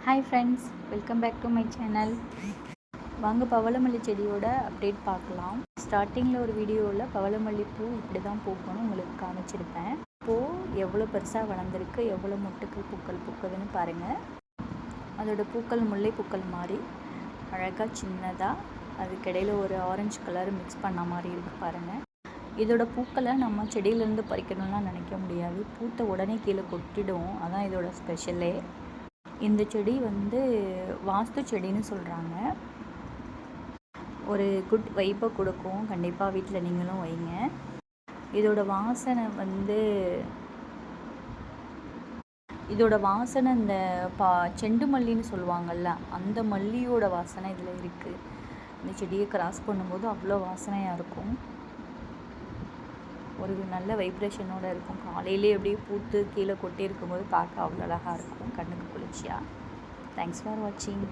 Hi friends, welcome back to my channel. வாங்க பவளமல்லி செடியோட அப்டேட் பார்க்கலாம். ஸ்டார்டிங்கில் ஒரு வீடியோவில் பவளமல்லி பூ இப்படி தான் பூக்கணும் உங்களுக்கு காமிச்சிருப்பேன். இப்போது எவ்வளோ பெருசாக வளர்ந்துருக்கு, எவ்வளோ மொட்டுக்கள் பூக்கள் பூக்குதுன்னு பாருங்கள். அதோட பூக்கள் முல்லை பூக்கள் மாதிரி அழகாக சின்னதாக அதுக்கிடையில் ஒரு ஆரஞ்சு கலர் மிக்ஸ் பண்ண மாதிரி இருக்குது பாருங்கள். இதோட பூக்களை நம்ம செடியிலேருந்து பறிக்கணும்லாம் நினைக்க முடியாது, பூத்த உடனே கீழே கொட்டிடும். அதான் இதோட ஸ்பெஷலே. இந்த செடி வாஸ்து செடின்னு சொல்கிறாங்க. ஒரு குட் வைப்பை கொடுக்கும். கண்டிப்பாக வீட்டில் நீங்களும் வைங்க. இதோட வாசனை இந்த செண்டு மல்லின்னு சொல்லுவாங்கள்ல, அந்த மல்லியோட வாசனை இதில் இருக்குது. இந்த செடியை கிராஸ் பண்ணும்போது அவ்வளோ வாசனையாக இருக்கும். ஒரு நல்ல வைப்ரேஷனோடு இருக்கும். காலையிலே அப்படியே பூத்து கீழே கொட்டி இருக்கும்போது பார்க்க அவ்வளோ அழகாக இருக்கும், கண்ணுக்கு குளிர்ச்சியாக. தேங்க்ஸ் ஃபார் வாட்சிங்.